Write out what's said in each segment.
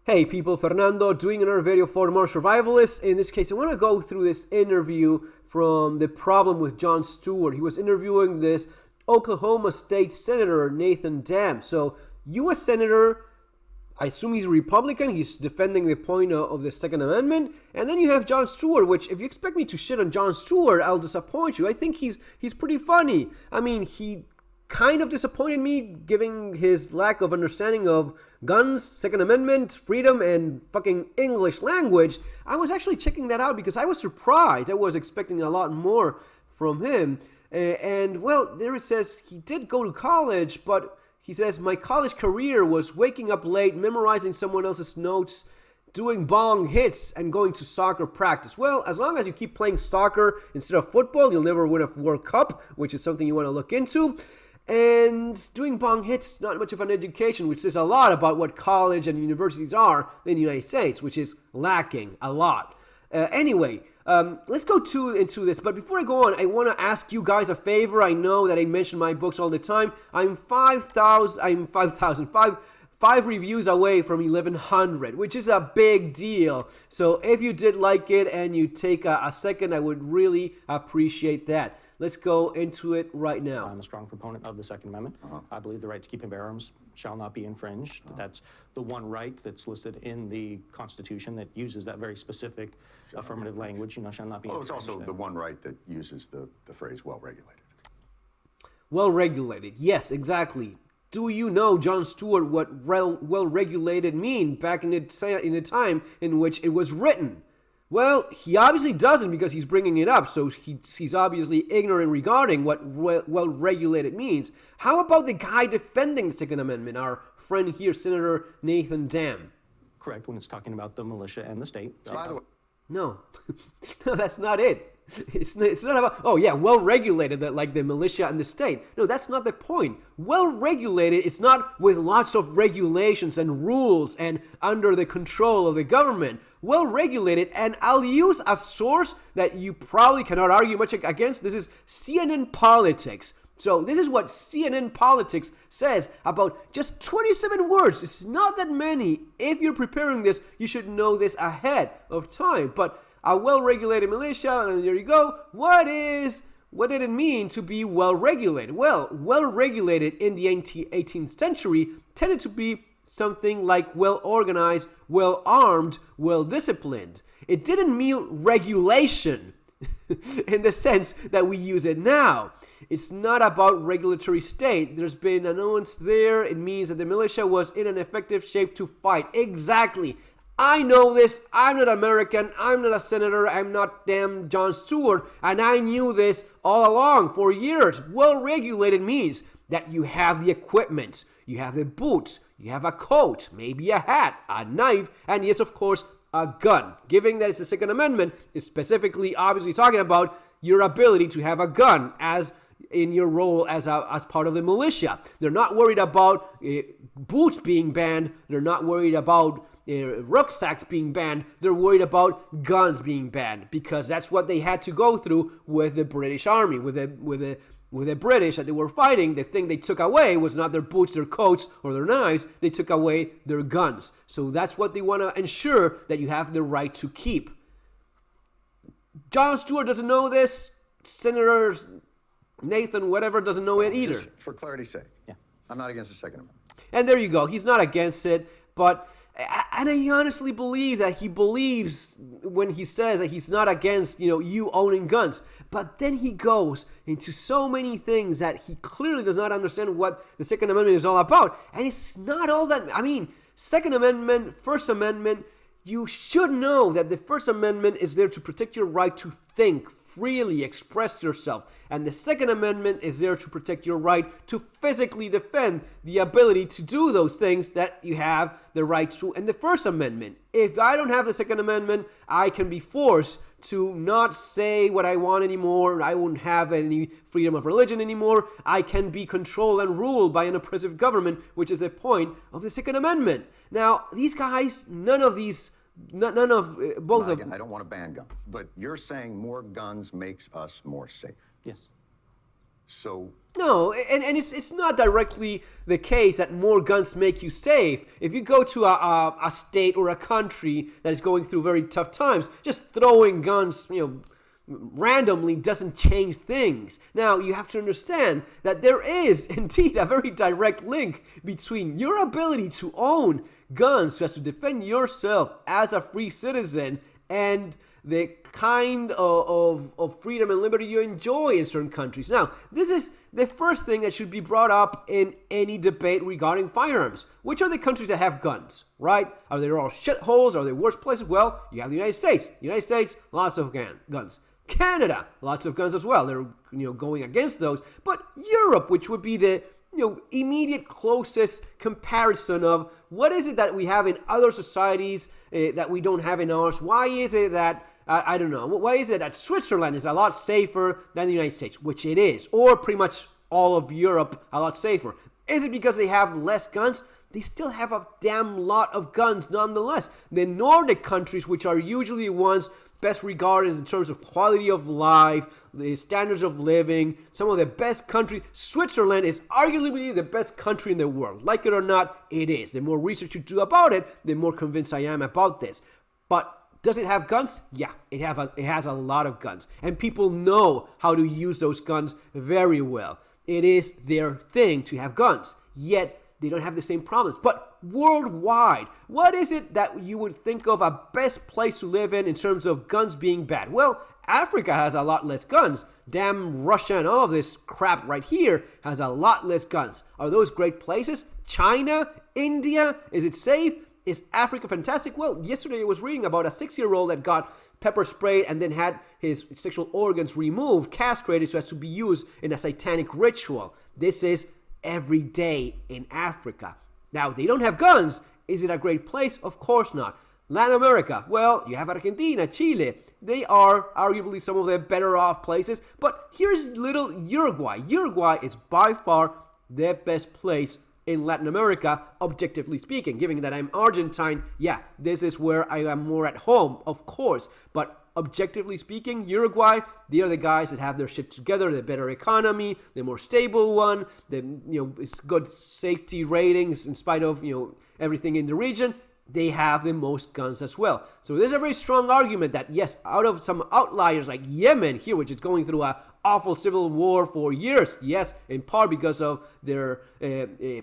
Hey people, Fernando doing another video for More Survivalists. In this case, I want to go through this interview from The Problem with Jon Stewart. He was interviewing this Oklahoma State Senator, Nathan Dam. So, U.S. Senator, I assume he's a Republican. He's defending the point of the Second Amendment. And then you have Jon Stewart, which if you expect me to shit on Jon Stewart, I'll disappoint you. I think he's pretty funny. I mean, he kind of disappointed me, given his lack of understanding of guns, Second Amendment, freedom, and fucking English language. I was actually checking that out because I was surprised. I was expecting a lot more from him. And, well, there it says he did go to college, but he says, my college career was waking up late, memorizing someone else's notes, doing bong hits, and going to soccer practice. Well, as long as you keep playing soccer instead of football, you'll never win a World Cup, which is something you want to look into. And doing bong hits is not much of an education, which says a lot about what college and universities are in the United States, which is lacking a lot. Anyway, let's go into this. But before I go on, I want to ask you guys a favor. I know that I mention my books all the time. I'm 5 reviews away from 1,100, which is a big deal. So if you did like it and you take a second, I would really appreciate that. Let's go into it right now. I'm a strong proponent of the Second Amendment. I believe the right to keep and bear arms shall not be infringed. That's the one right that's listed in the Constitution that uses that very specific affirmative language, shall not be infringed. It's also the one right that uses the phrase well-regulated. Well-regulated, yes, exactly. Do you know, Jon Stewart, what well-regulated mean back in the time in which it was written? Well, he obviously doesn't because he's bringing it up, so he's obviously ignorant regarding what well-regulated means. How about the guy defending the Second Amendment, our friend here, Senator Nathan Dam? Correct, when it's talking about the militia and the state. By the way, No, no, that's not it. It's not about, oh yeah, well-regulated, like the militia and the state. No, that's not the point. Well-regulated, it's not with lots of regulations and rules and under the control of the government. Well-regulated, and I'll use a source that you probably cannot argue much against. This is CNN Politics. So this is what CNN Politics says about just 27 words. It's not that many. If you're preparing this, you should know this ahead of time. But a well-regulated militia, and there you go. What did it mean to be well-regulated? Well, well-regulated in the 18th century tended to be something like well-organized, well-armed, well-disciplined. It didn't mean regulation in the sense that we use it now. It's not about regulatory state. There's been an nuance there. It means that the militia was in an effective shape to fight. Exactly. I know this. I'm not American. I'm not a senator. I'm not damn Jon Stewart. And I knew this all along for years. Well-regulated means that you have the equipment. You have the boots. You have a coat, maybe a hat, a knife, and yes, of course, a gun. Given that it's the Second Amendment, is specifically obviously talking about your ability to have a gun as in your role as part of the militia. They're not worried about boots being banned. They're not worried about rucksacks being banned. They're worried about guns being banned because that's what they had to go through with the British Army, with the British that they were fighting. The thing they took away was not their boots, their coats, or their knives. They took away their guns. So that's what they want to ensure that you have the right to keep. Jon Stewart doesn't know this. Senator Nathan, whatever, doesn't know it either. just for clarity's sake, Yeah. I'm not against the Second Amendment. And there you go. He's not against it. But, and I honestly believe that he believes when he says that he's not against, you owning guns. But then he goes into so many things that he clearly does not understand what the Second Amendment is all about. And it's not all that, Second Amendment, First Amendment, you should know that the First Amendment is there to protect your right to think freely, express yourself. And the Second Amendment is there to protect your right to physically defend the ability to do those things that you have the right to in the First Amendment. If I don't have the Second Amendment, I can be forced to not say what I want anymore. I won't have any freedom of religion anymore. I can be controlled and ruled by an oppressive government, which is the point of the Second Amendment. Now, these guys, none of both of them. I don't want to ban guns, but you're saying more guns makes us more safe. Yes. So No, and it's not directly the case that more guns make you safe. If you go to a state or a country that is going through very tough times, just throwing guns, randomly doesn't change things. Now, you have to understand that there is indeed a very direct link between your ability to own guns so as to defend yourself as a free citizen and the kind of freedom and liberty you enjoy in certain countries. Now, this is the first thing that should be brought up in any debate regarding firearms. Which are the countries that have guns, right? Are they all shitholes? Are they worse places? Well, you have the United States. United States, lots of guns. Canada, lots of guns as well. They're going against those. But Europe, which would be the immediate closest comparison of what is it that we have in other societies that we don't have in ours? Why is it that I don't know. Why is it that Switzerland is a lot safer than the United States, which it is, or pretty much all of Europe a lot safer? Is it because they have less guns? They still have a damn lot of guns nonetheless. The Nordic countries, which are usually ones best regarded in terms of quality of life, the standards of living, some of the best countries. Switzerland is arguably the best country in the world. Like it or not, it is. The more research you do about it, the more convinced I am about this. But does it have guns? Yeah, it has a lot of guns. And people know how to use those guns very well. It is their thing to have guns. Yet, they don't have the same problems. But worldwide, what is it that you would think of a best place to live in terms of guns being bad? Well, Africa has a lot less guns. Damn Russia and all of this crap right here has a lot less guns. Are those great places? China? India? Is it safe? Is Africa fantastic? Well, yesterday I was reading about a 6-year-old that got pepper sprayed and then had his sexual organs removed, castrated so as to be used in a satanic ritual. This is every day in Africa. Now, they don't have guns. Is it a great place? Of course not. Latin America, well, you have Argentina, Chile. They are arguably some of the better off places. But here's little Uruguay. Uruguay is by far the best place in Latin America, objectively speaking. Given that I'm Argentine, yeah, this is where I am more at home, of course. But objectively speaking, Uruguay, they are the guys that have their shit together, the better economy, the more stable one, the it's good safety ratings in spite of everything in the region. They have the most guns as well. So there's a very strong argument that yes, out of some outliers like Yemen here, which is going through a awful civil war for years, yes, in part because of their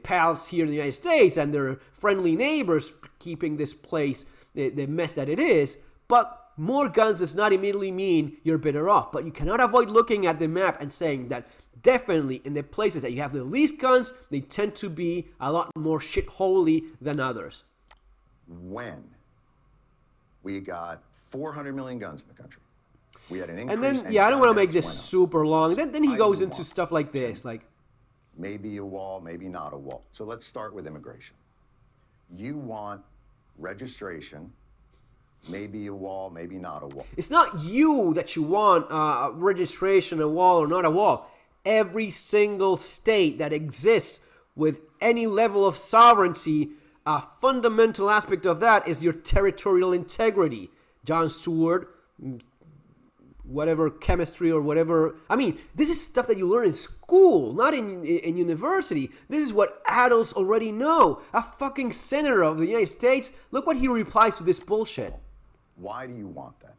pals here in the United States and their friendly neighbors keeping this place the mess that it is, but more guns does not immediately mean you're better off. But you cannot avoid looking at the map and saying that definitely in the places that you have the least guns, they tend to be a lot more shitholey than others. When we got 400 million guns in the country, we had an increase. And then, I don't want to make this super long. Then he goes into stuff like this, like maybe a wall, maybe not a wall. So let's start with immigration. You want registration, maybe a wall, maybe not a wall. It's not you that you want registration, a wall or not a wall. Every single state that exists with any level of sovereignty, a fundamental aspect of that is your territorial integrity. Jon Stewart, whatever chemistry or whatever. I mean, this is stuff that you learn in school, not in university. This is what adults already know. A fucking senator of the United States, look what he replies to this bullshit. Why do you want that?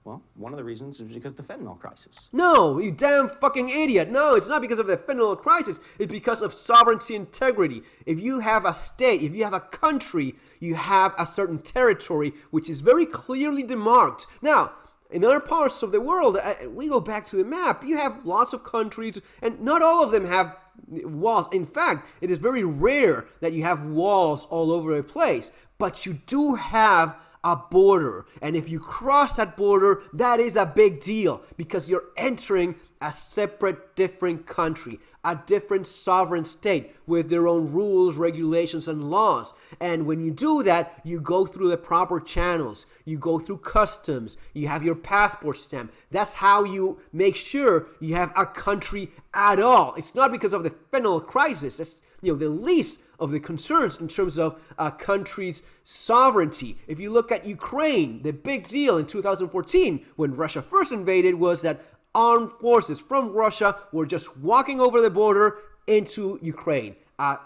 Well, one of the reasons is because of the fentanyl crisis. No, you damn fucking idiot. No, it's not because of the fentanyl crisis. It's because of sovereignty integrity. If you have a state, if you have a country, you have a certain territory which is very clearly demarked. Now, in other parts of the world, we go back to the map, you have lots of countries, and not all of them have walls. In fact, it is very rare that you have walls all over the place, but you do have a border, and if you cross that border, that is a big deal because you're entering a separate, different country, a different sovereign state with their own rules, regulations, and laws. And when you do that, you go through the proper channels. You go through customs. You have your passport stamp. That's how you make sure you have a country at all. It's not because of the fentanyl crisis. That's the least of the concerns in terms of a country's sovereignty. If you look at Ukraine, the big deal in 2014 when Russia first invaded was that armed forces from Russia were just walking over the border into Ukraine, a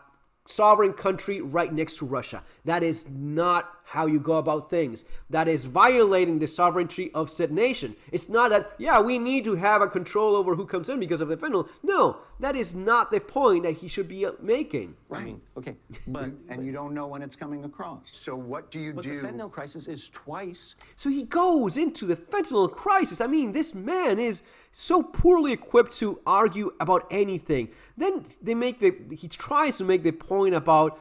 sovereign country right next to Russia. That is not how you go about things. That is violating the sovereignty of said nation. It's not that, yeah, we need to have a control over who comes in because of the fentanyl. No, that is not the point that he should be making. Right. I mean, okay, but you don't know when it's coming across. So what do you do? But the fentanyl crisis is twice. So he goes into the fentanyl crisis. I mean, this man is so poorly equipped to argue about anything. Then he tries to make the point about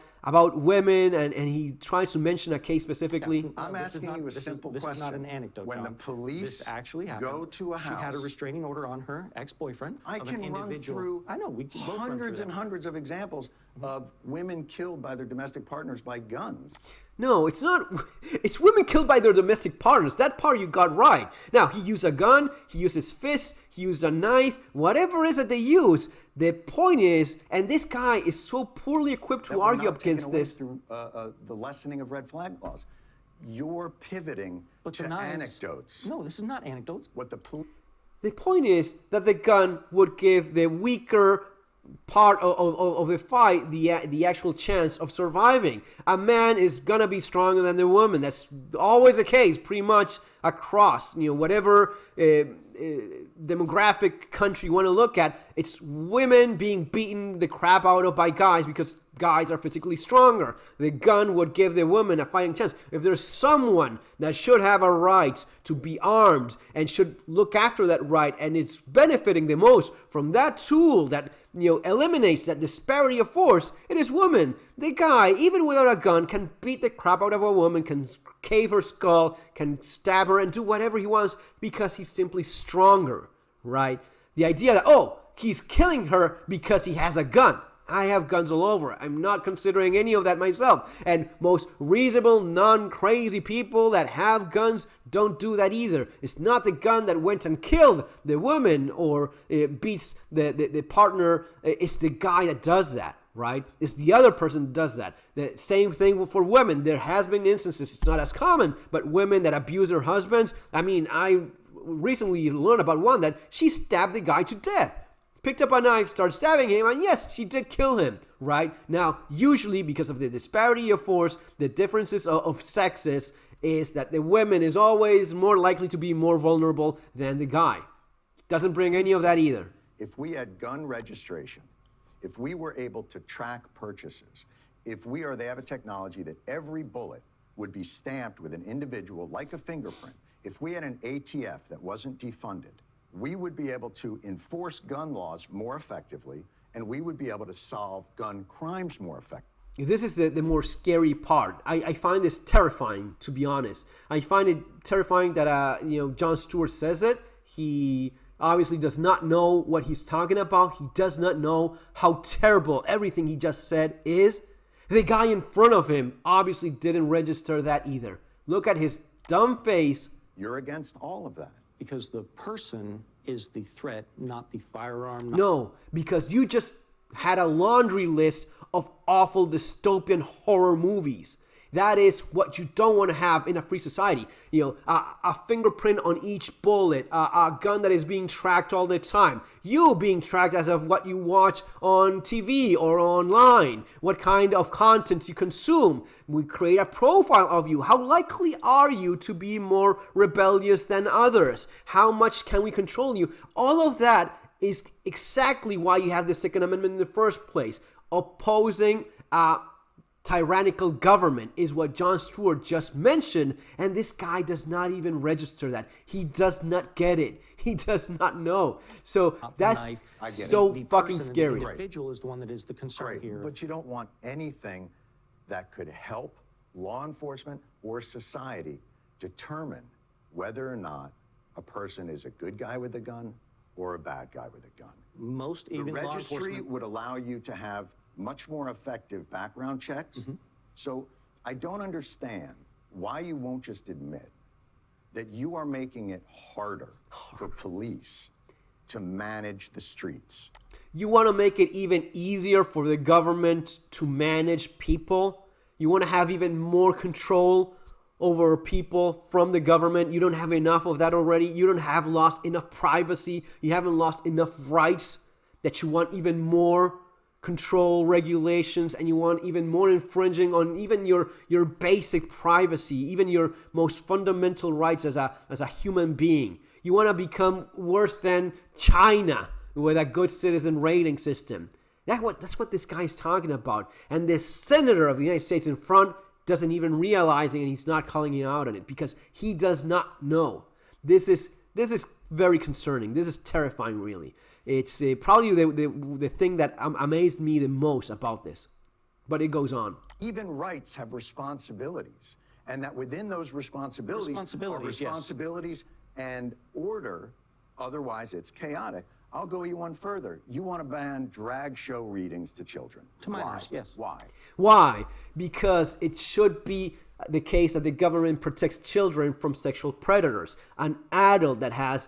women, and he tries to mention a case specifically. Yeah, I'm asking you a simple question. This is not an anecdote, When John. the police this actually happened. go to a house, she had a restraining order on her ex-boyfriend. I of can an run individual. through I know, we can both run through hundreds that. and hundreds of examples of women killed by their domestic partners by guns. No, it's not. It's women killed by their domestic partners. That part you got right. Now, he used a gun, he used his fist, he used a knife, whatever it is that they use. The point is, and this guy is so poorly equipped to argue against this. Through the lessening of red flag laws. You're pivoting to anecdotes. No, this is not anecdotes. What the point is that the gun would give the weaker part of the fight the actual chance of surviving. A man is gonna be stronger than the woman. That's always the case, pretty much across, whatever demographic country you want to look at. It's women being beaten the crap out of by guys because guys are physically stronger. The gun would give the woman a fighting chance. If there's someone that should have a right to be armed and should look after that right, and it's benefiting the most from that tool that eliminates that disparity of force, it is women. The guy, even without a gun, can beat the crap out of a woman, can cave her skull, can stab her, and do whatever he wants because he's simply stronger, right? The idea that, he's killing her because he has a gun. I have guns all over. I'm not considering any of that myself. And most reasonable, non-crazy people that have guns don't do that either. It's not the gun that went and killed the woman or beats the partner. It's the guy that does that, right? It's the other person that does that. The same thing for women. There has been instances, it's not as common, but women that abuse their husbands. I mean, I recently learned about one that she stabbed the guy to death. Picked up a knife, started stabbing him, and yes, she did kill him, right? Now, usually because of the disparity of force, the differences of sexes, is that the woman is always more likely to be more vulnerable than the guy. Doesn't bring any of that either. If we had gun registration, if we were able to track purchases, if they have a technology that every bullet would be stamped with an individual like a fingerprint, if we had an ATF that wasn't defunded, we would be able to enforce gun laws more effectively, and we would be able to solve gun crimes more effectively. This is the more scary part. I find this terrifying, to be honest. I find it terrifying that Jon Stewart says it. He obviously does not know what he's talking about. He does not know how terrible everything he just said is. The guy in front of him obviously didn't register that either. Look at his dumb face. You're against all of that. Because the person is the threat, not the firearm. No, because you just had a laundry list of awful dystopian horror movies. That is what you don't want to have in a free society. A fingerprint on each bullet, a gun that is being tracked all the time. You being tracked as of what you watch on TV or online, what kind of content you consume. We create a profile of you. How likely are you to be more rebellious than others? How much can we control you? All of that is exactly why you have the Second Amendment in the first place. Opposing tyrannical government is what Jon Stewart just mentioned, and this guy does not even register that. He does not get it. He does not know. So that's so fucking scary. The individual is the one that is the concern here. But you don't want anything that could help law enforcement or society determine whether or not a person is a good guy with a gun or a bad guy with a gun. The registry would allow you to have much more effective background checks. Mm-hmm. So I don't understand why you won't just admit that you are making it harder for police to manage the streets. You want to make it even easier for the government to manage people? You want to have even more control over people from the government. You don't have enough of that already. You don't have lost enough privacy. You haven't lost enough rights that you want even more control, regulations, and you want even more infringing on even your basic privacy, even your most fundamental rights as a human being. You want to become worse than China with a good citizen rating system. That's what this guy is talking about. And the senator of the United States in front doesn't even realize it, and he's not calling you out on it because he does not know. This is very concerning. This is terrifying, really. It's probably the thing that amazed me the most about this. But it goes on. Even rights have responsibilities, and that within those responsibilities are responsibilities and order. Otherwise, it's chaotic. I'll go you one further. You want to ban drag show readings to children. To minors, yes. Why? Why? Because it should be the case that the government protects children from sexual predators. An adult that has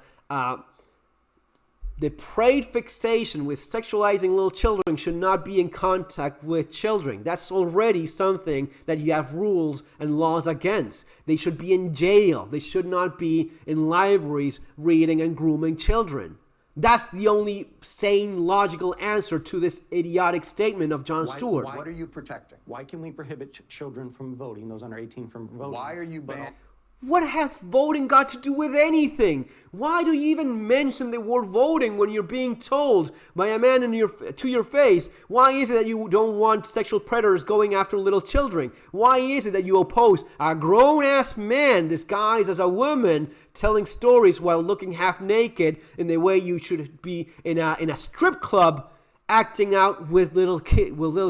depraved fixation with sexualizing little children should not be in contact with children. That's already something that you have rules and laws against. They should be in jail. They should not be in libraries reading and grooming children. That's the only sane, logical answer to this idiotic statement of Jon Stewart. What are you protecting? Why can we prohibit children from voting, those under 18 from voting? Why are you banning? What has voting got to do with anything? Why do you even mention the word voting when you're being told by a man to your face? Why is it that you don't want sexual predators going after little children? Why is it that you oppose a grown-ass man disguised as a woman telling stories while looking half naked in the way you should be in a strip club acting out with little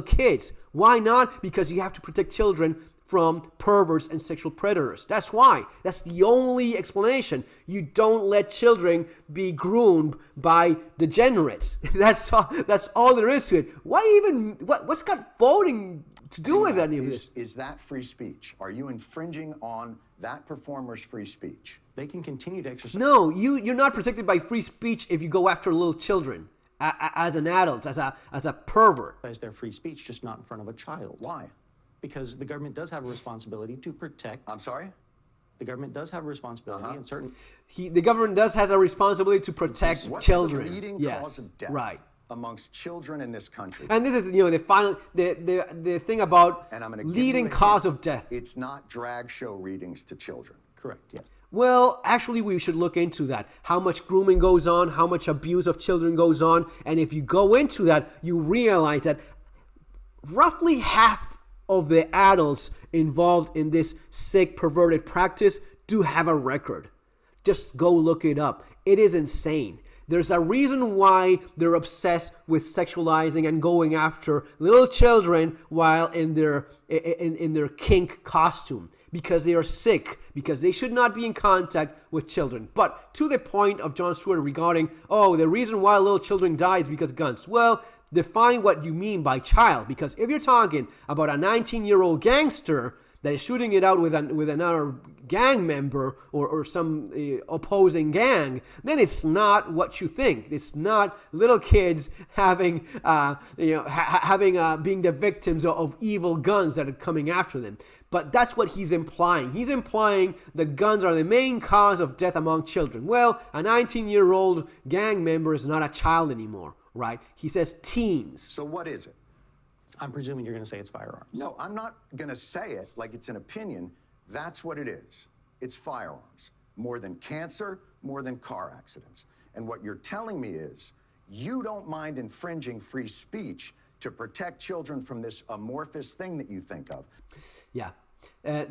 kids? Why not? Because you have to protect children from perverts and sexual predators. That's why. That's the only explanation. You don't let children be groomed by degenerates. That's all there is to it. Why even? What's got voting to do with any of this? Is that free speech? Are you infringing on that performer's free speech? They can continue to exercise. No, you're not protected by free speech if you go after little children as an adult, as a pervert. As their free speech, just not in front of a child. Why? Because the government does have a responsibility to protect. I'm sorry? The government does have a responsibility in certain. The government has a responsibility to protect children. What's the leading cause of death amongst children in this country? And this is the thing about leading cause of death. It's not drag show readings to children. Correct. Yes. Well, actually, we should look into that. How much grooming goes on, how much abuse of children goes on, and if you go into that, you realize that roughly half of the adults involved in this sick, perverted practice do have a record. Just go look it up. It is insane. There's a reason why they're obsessed with sexualizing and going after little children while in their kink costume. Because they are sick, because they should not be in contact with children. But to the point of Jon Stewart regarding, the reason why little children die is because guns. Well, define what you mean by child, because if you're talking about a 19-year-old gangster that is shooting it out with another gang member or some opposing gang, then it's not what you think. It's not little kids having being the victims of evil guns that are coming after them. But that's what he's implying. He's implying that guns are the main cause of death among children. Well, a 19-year-old gang member is not a child anymore. Right? He says teens. So what is it? I'm presuming you're going to say it's firearms. No, I'm not going to say it like it's an opinion. That's what it is. It's firearms. More than cancer, more than car accidents. And what you're telling me is you don't mind infringing free speech to protect children from this amorphous thing that you think of. Yeah.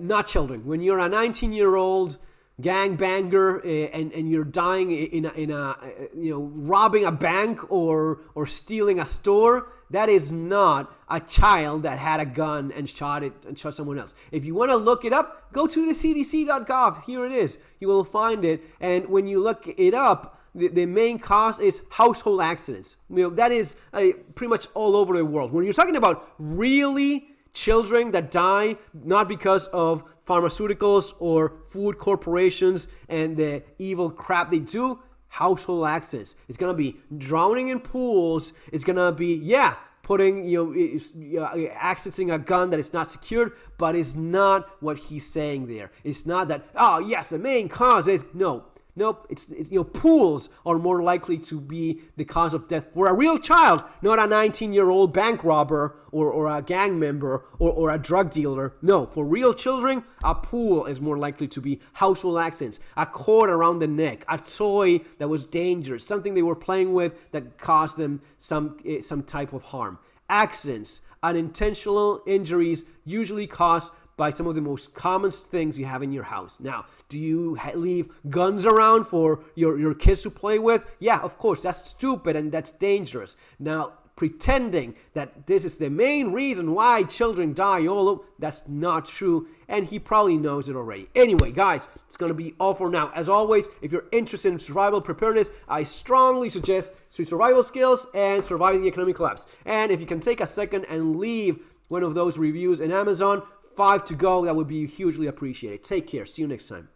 Not children. When you're a 19-year-old gangbanger and you're dying in a robbing a bank or stealing a store, that is not a child that had a gun and shot someone else. If you want to look it up, go to the cdc.gov. Here it is. You will find it. And when you look it up, the main cause is household accidents. That is pretty much all over the world. When you're talking about really children that die not because of pharmaceuticals or food corporations and the evil crap they do, household accidents. It's going to be drowning in pools. It's going to be, putting, accessing a gun that is not secured, but it's not what he's saying there. It's not that, oh yes, the main cause is, Nope, it's pools are more likely to be the cause of death for a real child, not a 19-year-old bank robber or a gang member or a drug dealer. No, for real children, a pool is more likely to be household accidents, a cord around the neck, a toy that was dangerous, something they were playing with that caused them some type of harm. Accidents, unintentional injuries usually caused by some of the most common things you have in your house. Now, do you leave guns around for your kids to play with? Yeah, of course, that's stupid and that's dangerous. Now, pretending that this is the main reason why children die that's not true, and he probably knows it already. Anyway, guys, it's going to be all for now. As always, if you're interested in survival preparedness, I strongly suggest Survival Skills and Surviving the Economic Collapse. And if you can take a second and leave one of those reviews in Amazon, 5 to go, that would be hugely appreciated. Take care. See you next time.